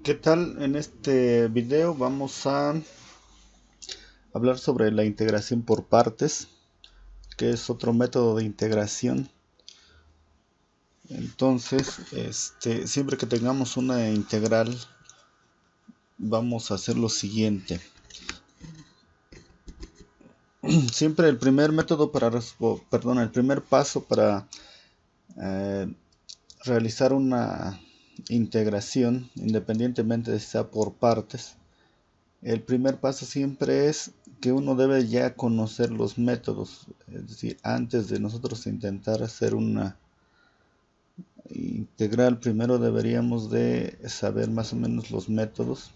¿Qué tal? En este video vamos a hablar sobre la integración por partes, que es otro método de integración. Entonces, siempre que tengamos una integral, vamos a hacer lo siguiente. Siempre el primer método el primer paso para eh, realizar una integración, independientemente de si sea por partes, el primer paso siempre es que uno debe ya conocer los métodos, es decir, antes de nosotros intentar hacer una integral, primero deberíamos de saber más o menos los métodos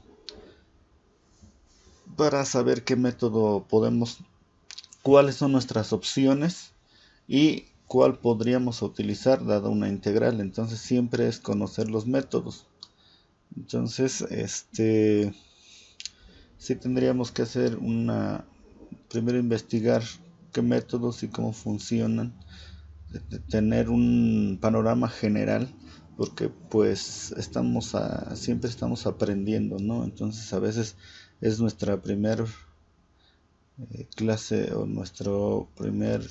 para saber qué método podemos, cuáles son nuestras opciones y cuál podríamos utilizar dada una integral. Entonces siempre es conocer los métodos. Entonces, sí tendríamos que hacer primero investigar qué métodos y cómo funcionan, tener un panorama general, porque pues siempre estamos aprendiendo, ¿no? Entonces a veces es nuestra primer clase o nuestro primer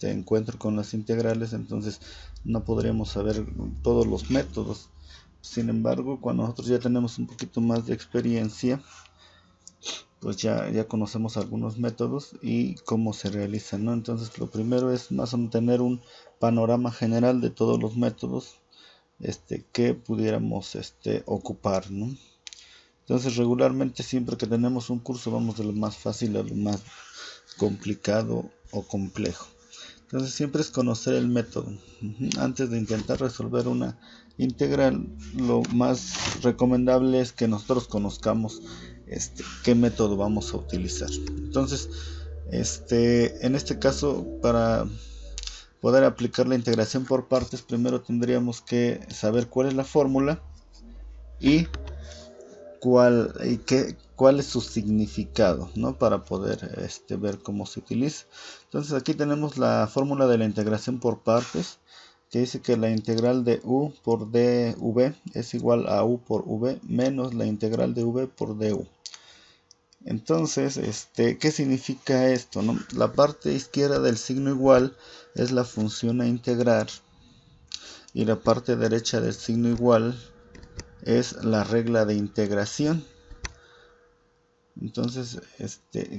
encuentro con las integrales, entonces no podríamos saber todos los métodos. Sin embargo, cuando nosotros ya tenemos un poquito más de experiencia, pues ya conocemos algunos métodos y cómo se realizan, ¿no? Entonces lo primero es más o menos tener un panorama general de todos los métodos que pudiéramos ocupar, ¿no? Entonces regularmente siempre que tenemos un curso vamos de lo más fácil a lo más complicado o complejo. Entonces siempre es conocer el método. Antes de intentar resolver una integral, lo más recomendable es que nosotros conozcamos qué método vamos a utilizar. Entonces, en este caso, para poder aplicar la integración por partes, primero tendríamos que saber cuál es la fórmula y cuál es su significado, ¿no? Para poder ver cómo se utiliza. Entonces aquí tenemos la fórmula de la integración por partes, que dice que la integral de u por dv es igual a u por v menos la integral de v por du. Entonces, ¿qué significa esto, no? La parte izquierda del signo igual es la función a integrar y la parte derecha del signo igual es la regla de integración. Entonces,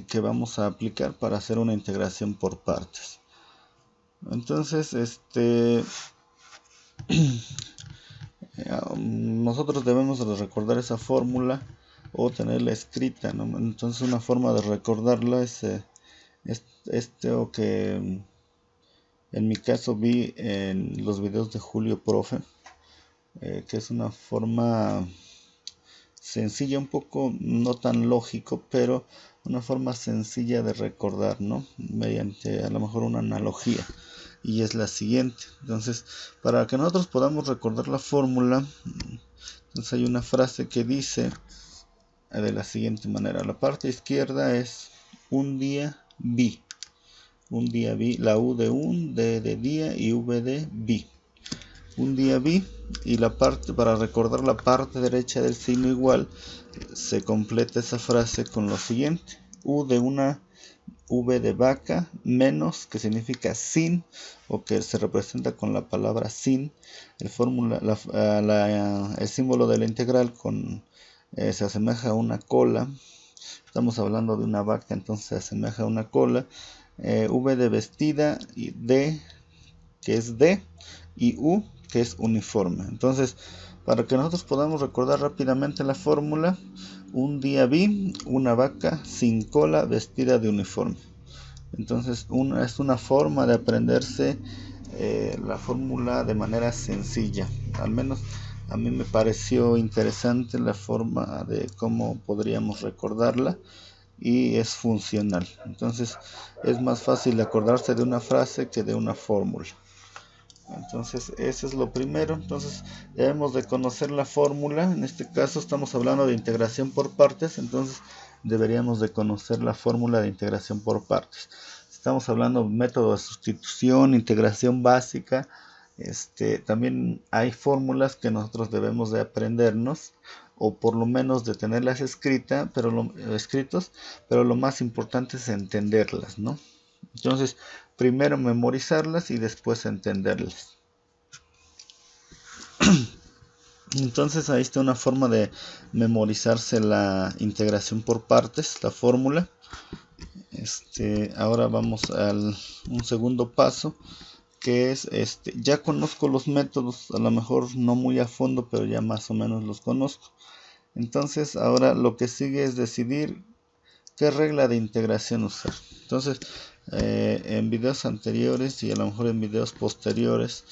que vamos a aplicar para hacer una integración por partes. Entonces, nosotros debemos de recordar esa fórmula o tenerla escrita, ¿no? Entonces, una forma de recordarla es o que en mi caso vi en los videos de Julio Profe, que es una forma sencilla, un poco no tan lógico, pero una forma sencilla de recordar, ¿no? Mediante a lo mejor una analogía. Y es la siguiente. Entonces, para que nosotros podamos recordar la fórmula, entonces hay una frase que dice de la siguiente manera. La parte izquierda es un día vi. Un día vi, la U de un, D de día y V de vi. Un día vi, y la parte, para recordar la parte derecha del signo igual, se completa esa frase con lo siguiente: U de una, V de vaca, menos, que significa sin, o que se representa con la palabra sin. El símbolo de la integral se asemeja a una cola. Estamos hablando de una vaca, entonces se asemeja a una cola. V de vestida, y D, que es D, y U, que es uniforme. Entonces, para que nosotros podamos recordar rápidamente la fórmula: un día vi una vaca sin cola vestida de uniforme. Entonces, es una forma de aprenderse la fórmula de manera sencilla. Al menos a mí me pareció interesante la forma de cómo podríamos recordarla, y es funcional. Entonces, es más fácil acordarse de una frase que de una fórmula. Entonces, eso es lo primero. Entonces, debemos de conocer la fórmula. En este caso estamos hablando de integración por partes, entonces deberíamos de conocer la fórmula de integración por partes. Estamos hablando de método de sustitución, integración básica. También hay fórmulas que nosotros debemos de aprendernos o por lo menos de tenerlas escritas, pero lo más importante es entenderlas, ¿no? Entonces, primero memorizarlas y después entenderlas. Entonces ahí está una forma de memorizarse la integración por partes, la fórmula. Ahora vamos al un segundo paso, que es ya conozco los métodos, a lo mejor no muy a fondo, pero ya más o menos los conozco. Entonces ahora lo que sigue es decidir qué regla de integración usar. Entonces en videos anteriores y a lo mejor en videos posteriores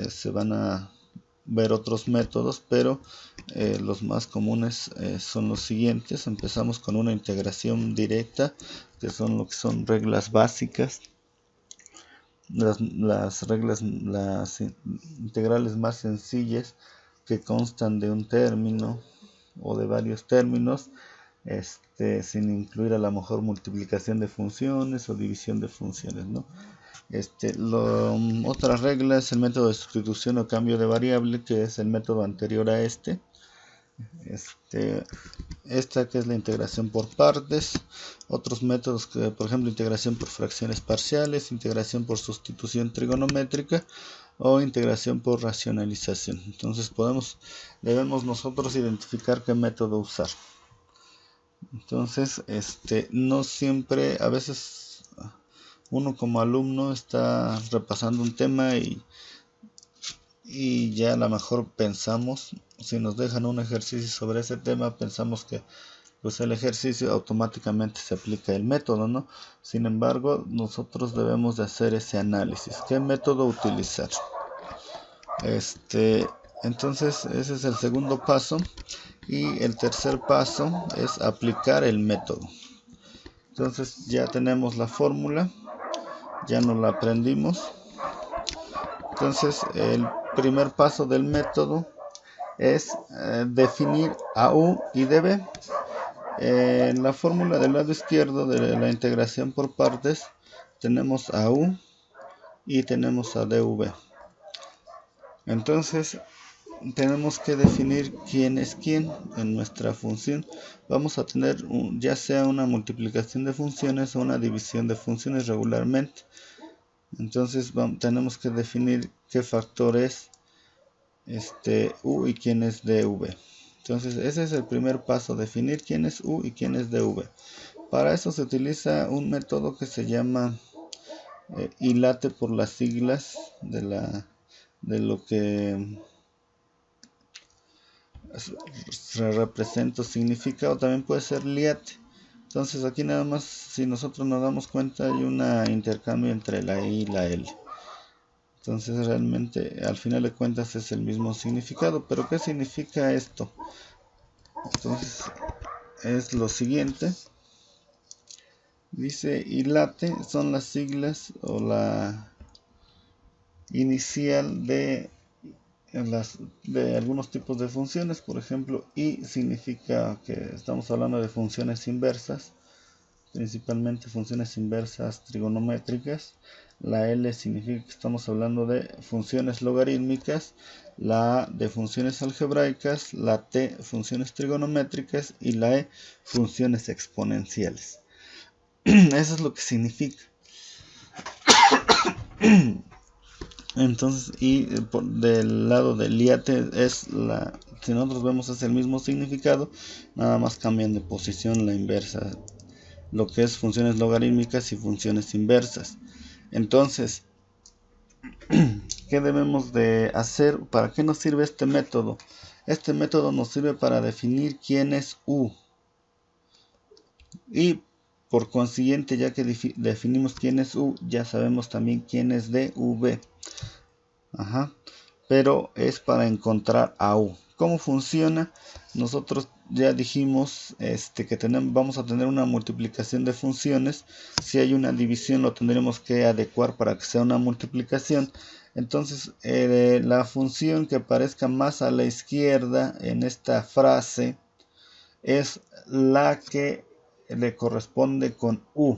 se van a ver otros métodos, pero los más comunes son los siguientes. Empezamos con una integración directa, que son lo que son reglas básicas. Las reglas, las integrales más sencillas, que constan de un término o de varios términos, sin incluir a lo mejor multiplicación de funciones o división de funciones, ¿no? Otra regla es el método de sustitución o cambio de variable, que es el método anterior a esta que es la integración por partes. Otros métodos que, por ejemplo, integración por fracciones parciales, integración por sustitución trigonométrica o integración por racionalización. Entonces debemos nosotros identificar qué método usar. Entonces, no siempre, a veces uno como alumno está repasando un tema y ya a lo mejor pensamos, si nos dejan un ejercicio sobre ese tema, pensamos que pues el ejercicio automáticamente se aplica el método, ¿no? Sin embargo, nosotros debemos de hacer ese análisis. ¿Qué método utilizar? Entonces, ese es el segundo paso. Y el tercer paso es aplicar el método. Entonces ya tenemos la fórmula, ya nos la aprendimos. Entonces el primer paso del método es definir a u y db. En la fórmula del lado izquierdo de la integración por partes tenemos a u y tenemos a dv. Entonces tenemos que definir quién es quién en nuestra función. Vamos a tener ya sea una multiplicación de funciones o una división de funciones regularmente. Entonces tenemos que definir qué factor es u y quién es dv. Entonces ese es el primer paso, definir quién es u y quién es dv. Para eso se utiliza un método que se llama hilate por las siglas de lo que se representa o significa, o también puede ser liate. Entonces aquí nada más, si nosotros nos damos cuenta, hay un intercambio entre la I y la L. Entonces realmente al final de cuentas es el mismo significado. Pero ¿qué significa esto? Entonces es lo siguiente. Dice hilate, son las siglas o la inicial de algunos tipos de funciones. Por ejemplo, i significa que estamos hablando de funciones inversas, principalmente funciones inversas trigonométricas. La L significa que estamos hablando de funciones logarítmicas, la A de funciones algebraicas, la T funciones trigonométricas y la E funciones exponenciales. Eso es lo que significa. Entonces, y del lado del liate si nosotros vemos es el mismo significado, nada más cambian de posición la inversa, lo que es funciones logarítmicas y funciones inversas. Entonces, ¿qué debemos de hacer? ¿Para qué nos sirve este método? Este método nos sirve para definir quién es u. Y por consiguiente, ya que definimos quién es u, ya sabemos también quién es dv. Pero es para encontrar a u. ¿Cómo funciona? Nosotros ya dijimos que vamos a tener una multiplicación de funciones. Si hay una división, lo tendremos que adecuar para que sea una multiplicación. Entonces la función que aparezca más a la izquierda en esta frase es la que le corresponde con u.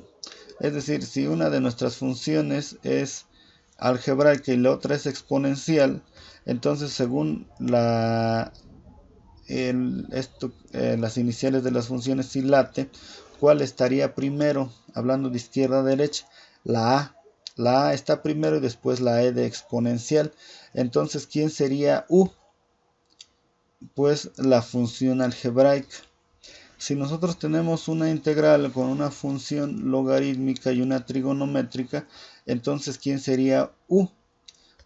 Es decir, si una de nuestras funciones es algebraica y la otra es exponencial, entonces según las iniciales de las funciones si late, ¿cuál estaría primero? Hablando de izquierda a derecha, la A. La A está primero y después la E de exponencial. Entonces, ¿quién sería U? Pues la función algebraica. Si nosotros tenemos una integral con una función logarítmica y una trigonométrica, entonces ¿quién sería U?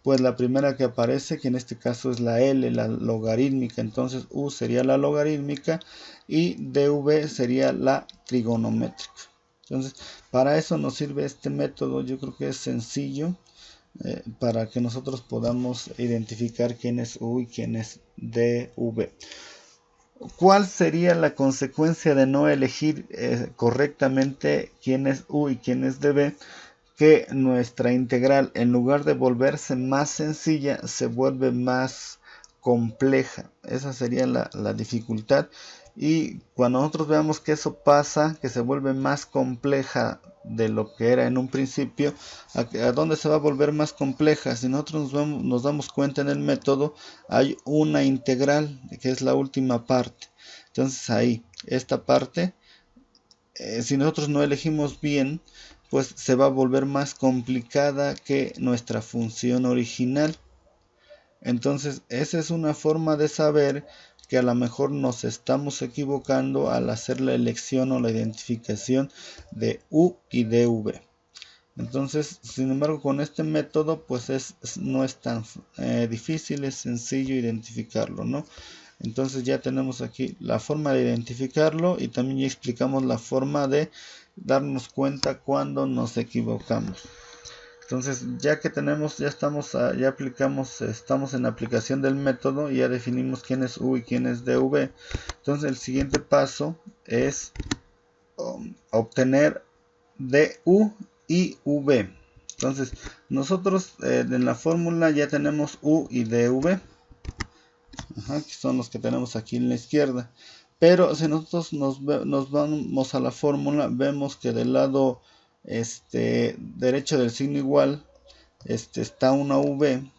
Pues la primera que aparece, que en este caso es la L, la logarítmica. Entonces U sería la logarítmica y dv sería la trigonométrica. Entonces, para eso nos sirve este método. Yo creo que es sencillo para que nosotros podamos identificar quién es U y quién es dv. ¿Cuál sería la consecuencia de no elegir correctamente quién es U y quién es dv? Que nuestra integral, en lugar de volverse más sencilla, se vuelve más compleja. Esa sería la dificultad. Y cuando nosotros veamos que eso pasa, que se vuelve más compleja de lo que era en un principio, ¿a dónde se va a volver más compleja? Si nosotros nos damos cuenta en el método, hay una integral, que es la última parte. Entonces ahí, esta parte, si nosotros no elegimos bien, pues se va a volver más complicada que nuestra función original. Entonces, esa es una forma de saber que a lo mejor nos estamos equivocando al hacer la elección o la identificación de U y dv. Entonces, sin embargo, con este método, pues no es tan difícil, es sencillo identificarlo, ¿no? Entonces ya tenemos aquí la forma de identificarlo y también ya explicamos la forma de darnos cuenta cuando nos equivocamos. Entonces ya que tenemos, ya aplicamos, estamos en la aplicación del método y ya definimos quién es U y quién es dv. Entonces el siguiente paso es obtener du y v. Entonces nosotros en la fórmula ya tenemos U y dv. Que son los que tenemos aquí en la izquierda. Pero si nosotros nos vamos a la fórmula, vemos que del lado derecho del signo igual está una v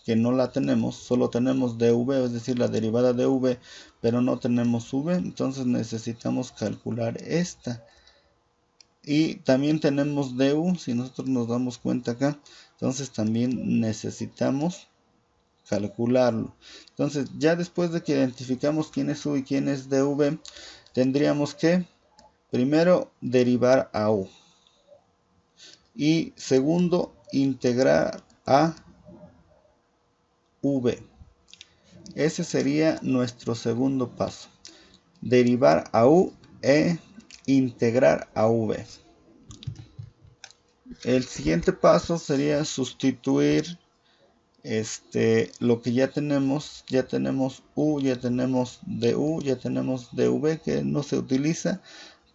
que no la tenemos, solo tenemos dv, es decir, la derivada de v, pero no tenemos v, entonces necesitamos calcular esta. Y también tenemos du, si nosotros nos damos cuenta acá, entonces también necesitamos calcularlo. Entonces, ya después de que identificamos quién es U y quién es dv, tendríamos que primero derivar a U y segundo integrar a v. Ese sería nuestro segundo paso, derivar a U e integrar a v. El siguiente paso sería sustituir lo que ya tenemos U, ya tenemos du, ya tenemos dv, que no se utiliza,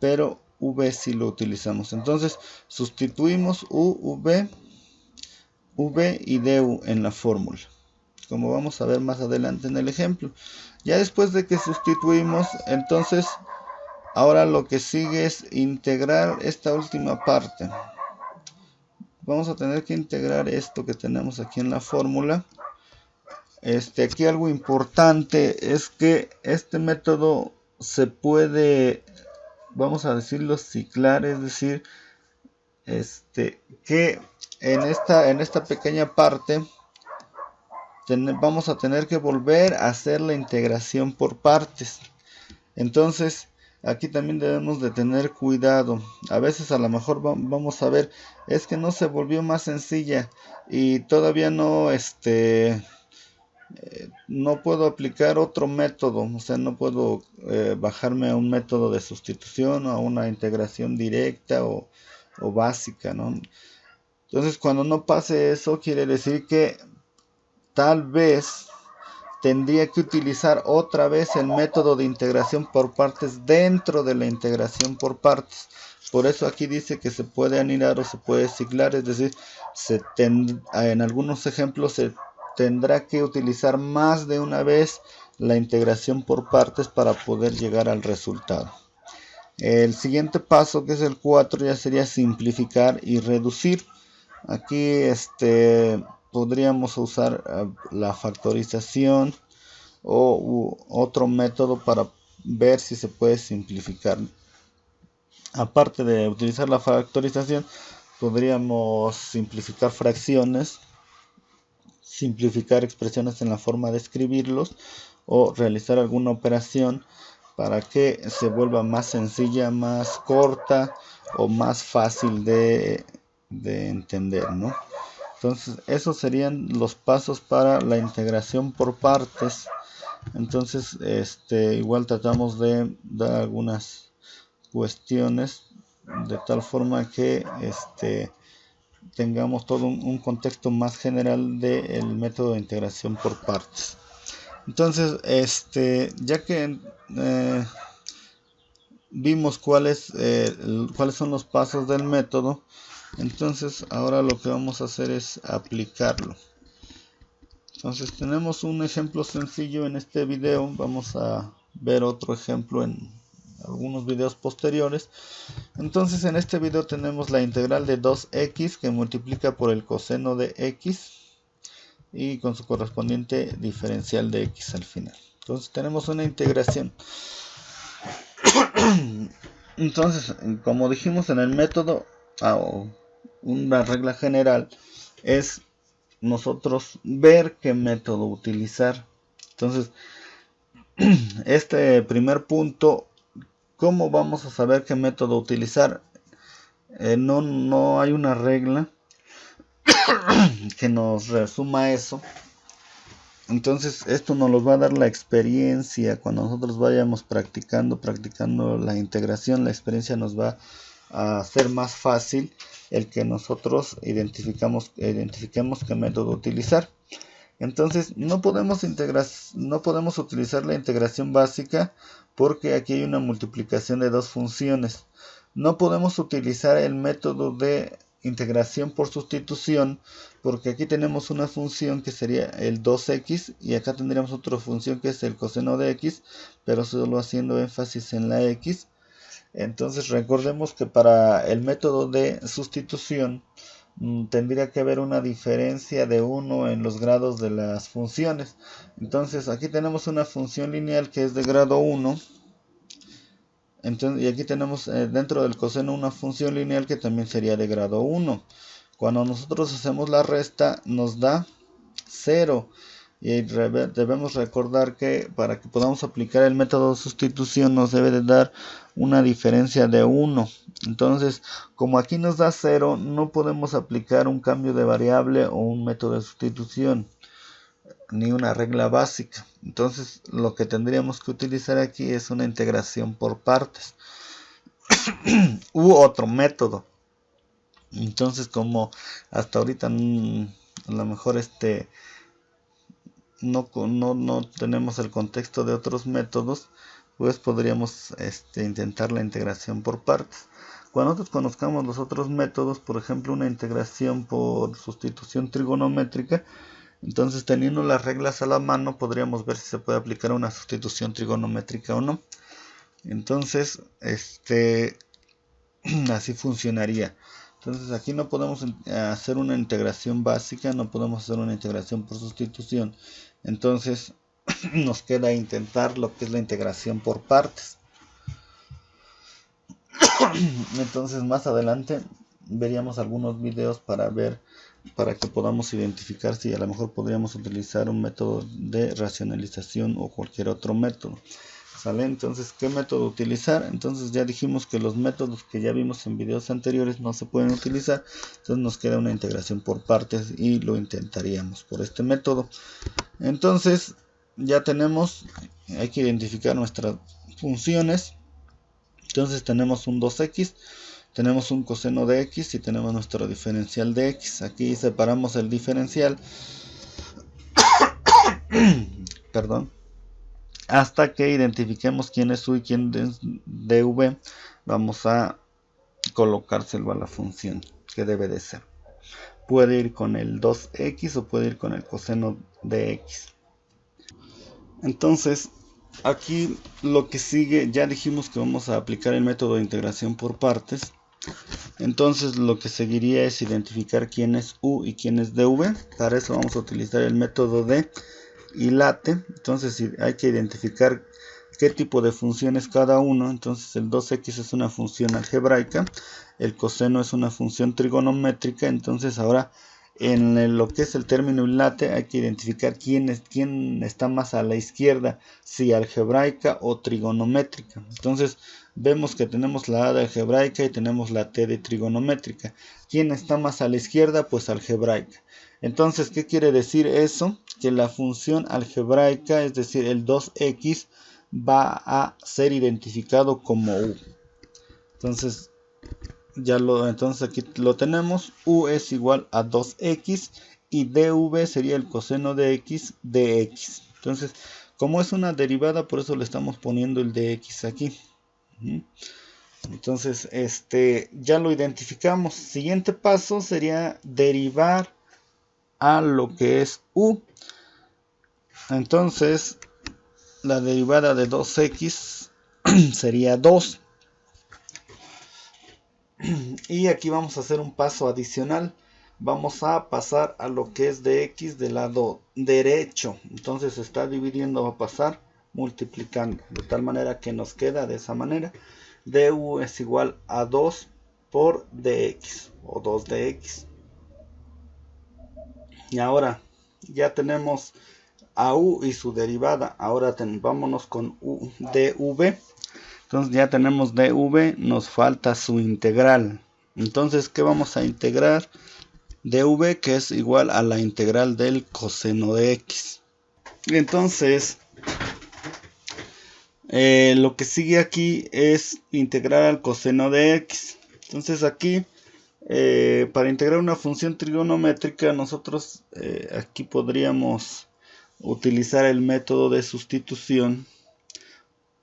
pero v sí lo utilizamos. Entonces sustituimos u, v y du en la fórmula, como vamos a ver más adelante en el ejemplo. Ya después de que sustituimos, entonces ahora lo que sigue es integrar esta última parte. Vamos a tener que integrar esto que tenemos aquí en la fórmula. Aquí algo importante es que este método se puede, vamos a decirlo, ciclar, es decir, que en esta pequeña parte vamos a tener que volver a hacer la integración por partes. Entonces, aquí también debemos de tener cuidado. A veces a lo mejor vamos a ver, es que no se volvió más sencilla y todavía no puedo aplicar otro método, o sea, no puedo bajarme a un método de sustitución o a una integración directa o básica, ¿no? Entonces, cuando no pase eso, quiere decir que tal vez tendría que utilizar otra vez el método de integración por partes dentro de la integración por partes. Por eso aquí dice que se puede anidar o se puede ciclar, es decir, en algunos ejemplos se tendrá que utilizar más de una vez la integración por partes para poder llegar al resultado. El siguiente paso, que es el 4, ya sería simplificar y reducir. Aquí podríamos usar la factorización o otro método para ver si se puede simplificar. Aparte de utilizar la factorización, podríamos simplificar fracciones, simplificar expresiones en la forma de escribirlos o realizar alguna operación para que se vuelva más sencilla, más corta o más fácil de entender, ¿no? Entonces esos serían los pasos para la integración por partes. Entonces igual tratamos de dar algunas cuestiones de tal forma que tengamos todo un contexto más general del método de integración por partes. Entonces ya que vimos cuáles son los pasos del método, entonces ahora lo que vamos a hacer es aplicarlo. Entonces tenemos un ejemplo sencillo en este video, vamos a ver otro ejemplo en algunos videos posteriores. Entonces en este video tenemos la integral de 2x que multiplica por el coseno de x y con su correspondiente diferencial de x al final. Entonces tenemos una integración. Entonces, como dijimos en el método, una regla general es nosotros ver qué método utilizar. Entonces, este primer punto, ¿cómo vamos a saber qué método utilizar? No hay una regla que nos resuma eso. Entonces esto nos lo va a dar la experiencia. Cuando nosotros vayamos practicando la integración, la experiencia nos va a hacer más fácil el que nosotros identifiquemos qué método utilizar. Entonces no podemos utilizar la integración básica porque aquí hay una multiplicación de dos funciones. No podemos utilizar el método de integración por sustitución porque aquí tenemos una función que sería el 2x y acá tendríamos otra función que es el coseno de x, pero solo haciendo énfasis en la x. Entonces recordemos que para el método de sustitución tendría que haber una diferencia de 1 en los grados de las funciones. Entonces aquí tenemos una función lineal que es de grado 1. Entonces, y aquí tenemos dentro del coseno una función lineal que también sería de grado 1. Cuando nosotros hacemos la resta nos da 0. Y debemos recordar que para que podamos aplicar el método de sustitución nos debe de dar una diferencia de 1. Entonces, como aquí nos da 0, no podemos aplicar un cambio de variable o un método de sustitución, ni una regla básica. Entonces, lo que tendríamos que utilizar aquí es una integración por partes u otro método. Entonces, como hasta ahorita a lo mejor no tenemos el contexto de otros métodos, pues podríamos intentar la integración por partes. Cuando nosotros conozcamos los otros métodos, por ejemplo una integración por sustitución trigonométrica, entonces teniendo las reglas a la mano podríamos ver si se puede aplicar una sustitución trigonométrica o no. Entonces así funcionaría. Entonces aquí no podemos hacer una integración básica, no podemos hacer una integración por sustitución. Entonces nos queda intentar lo que es la integración por partes. Entonces más adelante veríamos algunos videos para que podamos identificar si a lo mejor podríamos utilizar un método de racionalización o cualquier otro método. ¿Sale? Entonces, ¿qué método utilizar? Entonces ya dijimos que los métodos que ya vimos en videos anteriores no se pueden utilizar. Entonces nos queda una integración por partes y lo intentaríamos por este método. Entonces ya hay que identificar nuestras funciones. Entonces tenemos un 2x, tenemos un coseno de x y tenemos nuestro diferencial de x. Aquí separamos el diferencial. Perdón. Hasta que identifiquemos quién es u y quién es dv, vamos a colocárselo a la función que debe de ser. Puede ir con el 2x o puede ir con el coseno de x. Entonces, aquí lo que sigue, ya dijimos que vamos a aplicar el método de integración por partes. Entonces, lo que seguiría es identificar quién es u y quién es dv. Para eso vamos a utilizar el método de y late. Entonces hay que identificar qué tipo de función es cada uno. Entonces el 2x es una función algebraica, el coseno es una función trigonométrica. Entonces ahora en lo que es el término y late hay que identificar quién está más a la izquierda, si algebraica o trigonométrica. Entonces vemos que tenemos la a de algebraica y tenemos la t de trigonométrica. ¿Quién está más a la izquierda? Pues algebraica. Entonces, ¿qué quiere decir eso? Que la función algebraica, es decir, el 2x, va a ser identificado como u. Entonces aquí lo tenemos. U es igual a 2x y dv sería el coseno de x de x. Entonces, como es una derivada, por eso le estamos poniendo el dx aquí. Entonces, ya lo identificamos. Siguiente paso sería derivar a lo que es u. Entonces, la derivada de 2x sería 2. Y aquí vamos a hacer un paso adicional. Vamos a pasar a lo que es de x del lado derecho. Entonces se está dividiendo, va a pasar multiplicando. De tal manera que nos queda de esa manera. Du es igual a 2 por dx o 2dx. Y ahora ya tenemos a u y su derivada. Ahora vámonos con u dv. Entonces ya tenemos dv, nos falta su integral. Entonces, ¿qué vamos a integrar? dv, que es igual a la integral del coseno de x. Entonces, lo que sigue aquí es integrar al coseno de x. Entonces aquí, para integrar una función trigonométrica, nosotros aquí podríamos utilizar el método de sustitución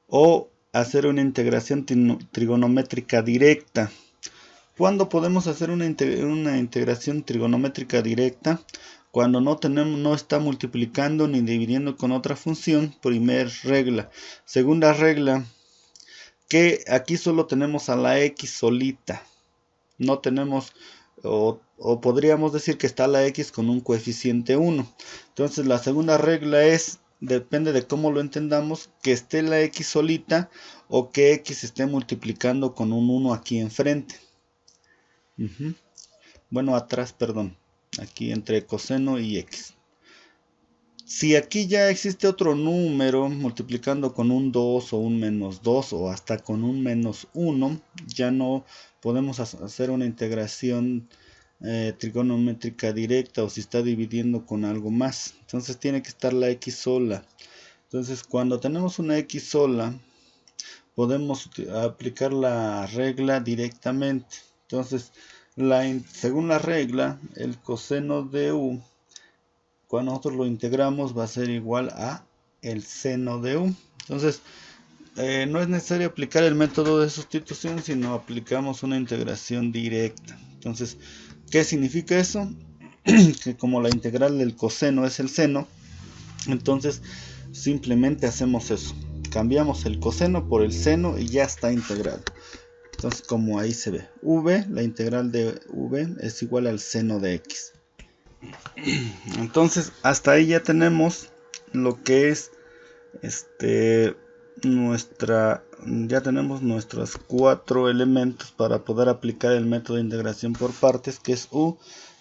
o hacer una integración trigonométrica directa. ¿Cuándo podemos hacer una integración trigonométrica directa? Cuando no está multiplicando ni dividiendo con otra función. Primer regla. Segunda regla, que aquí solo tenemos a la x solita. No tenemos, o podríamos decir que está la x con un coeficiente 1. Entonces la segunda regla es, depende de cómo lo entendamos, que esté la x solita o que x esté multiplicando con un 1 aquí enfrente. Bueno, atrás, perdón. Aquí entre coseno y x. Si aquí ya existe otro número multiplicando con un 2 o un menos 2 o hasta con un menos 1, ya no podemos hacer una integración trigonométrica directa, o si está dividiendo con algo más. Entonces tiene que estar la x sola. Entonces cuando tenemos una x sola, podemos aplicar la regla directamente. Entonces, según la regla, el coseno de u, cuando nosotros lo integramos, va a ser igual a el seno de u. Entonces, no es necesario aplicar el método de sustitución, sino aplicamos una integración directa. Entonces, ¿qué significa eso? Que como la integral del coseno es el seno, entonces simplemente hacemos eso. Cambiamos el coseno por el seno y ya está integrado. Entonces, como ahí se ve, v, la integral de v es igual al seno de x. Entonces, hasta ahí ya tenemos lo que es ya tenemos nuestros 4 elementos para poder aplicar el método de integración por partes, que es u,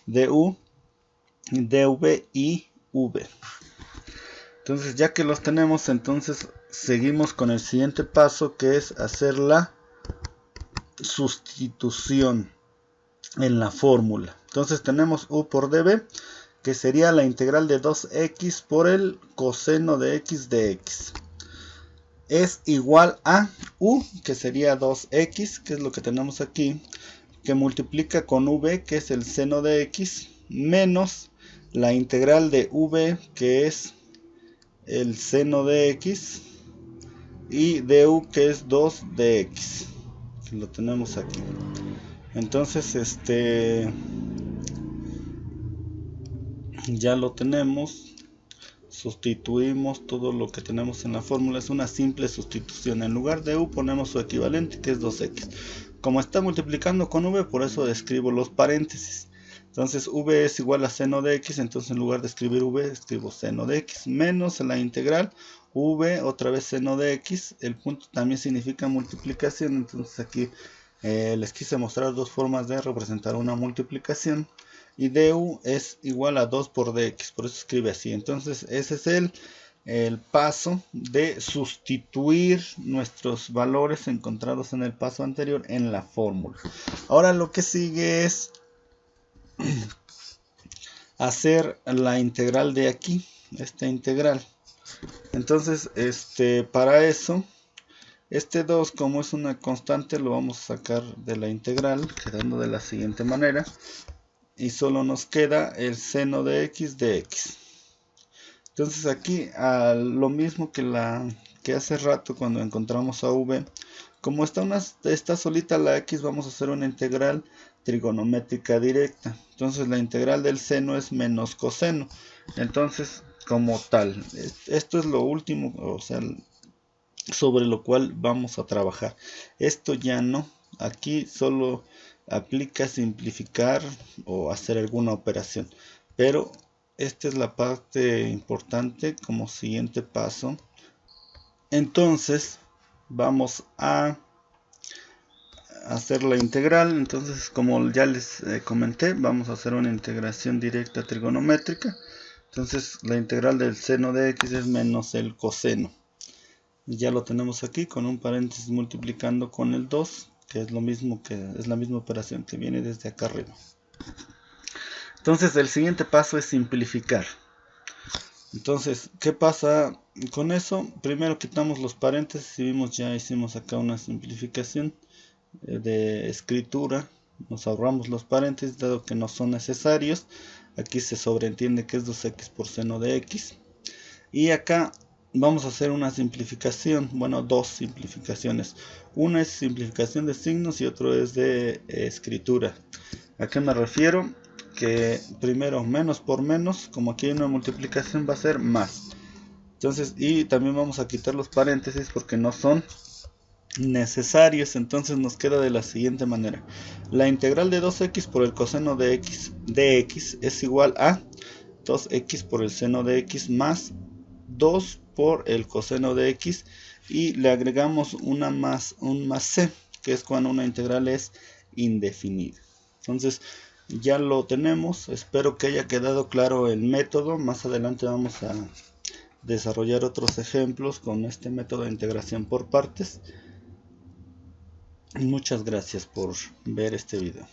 du, dv y v. Entonces, ya que los tenemos, entonces seguimos con el siguiente paso, que es hacer la sustitución en la fórmula. Entonces tenemos u por dv, que sería la integral de 2x por el coseno de x de x. Es igual a u, que sería 2x, que es lo que tenemos aquí, que multiplica con v, que es el seno de x, menos la integral de v, que es el seno de x, y du, que es 2 de x. Lo tenemos aquí. Entonces ya lo tenemos. Sustituimos todo lo que tenemos en la fórmula. Es una simple sustitución. En lugar de u ponemos su equivalente, que es 2x. Como está multiplicando con v, por eso escribo los paréntesis. Entonces v es igual a seno de x, entonces en lugar de escribir v, escribo seno de x, menos la integral, v, otra vez seno de x, el punto también significa multiplicación, entonces aquí les quise mostrar dos formas de representar una multiplicación, y du es igual a 2 por dx, por eso escribe así. Entonces ese es el paso de sustituir nuestros valores encontrados en el paso anterior en la fórmula. Ahora lo que sigue es hacer la integral de aquí, esta integral. Entonces para eso, este 2 como es una constante lo vamos a sacar de la integral, quedando de la siguiente manera, y solo nos queda el seno de x de x. Entonces aquí lo mismo que hace rato cuando encontramos a v, como está solita la x, vamos a hacer una integral trigonométrica directa. Entonces la integral del seno es menos coseno. Entonces como tal, esto es lo último, o sea, sobre lo cual vamos a trabajar. Esto ya no, aquí solo aplica simplificar o hacer alguna operación, pero esta es la parte importante como siguiente paso. Entonces vamos a hacer la integral. Entonces, como ya les comenté, vamos a hacer una integración directa trigonométrica. Entonces la integral del seno de x es menos el coseno. Ya lo tenemos aquí con un paréntesis multiplicando con el 2, que es lo mismo, que es la misma operación que viene desde acá arriba. Entonces el siguiente paso es simplificar. Entonces, ¿qué pasa con eso? Primero quitamos los paréntesis y vimos, ya hicimos acá una simplificación de escritura. Nos ahorramos los paréntesis dado que no son necesarios. Aquí se sobreentiende que es 2x por seno de x. Y acá vamos a hacer una simplificación, bueno, dos simplificaciones. Una es simplificación de signos y otro es de escritura. ¿A qué me refiero? Que primero menos por menos, como aquí hay una multiplicación, va a ser más. Entonces, y también vamos a quitar los paréntesis porque no son necesarios. Entonces nos queda de la siguiente manera: la integral de 2x por el coseno de x es igual a 2x por el seno de x más 2 por el coseno de x, y le agregamos un más c, que es cuando una integral es indefinida. Entonces ya lo tenemos. Espero que haya quedado claro el método. Más adelante vamos a desarrollar otros ejemplos con este método de integración por partes. Muchas gracias por ver este video.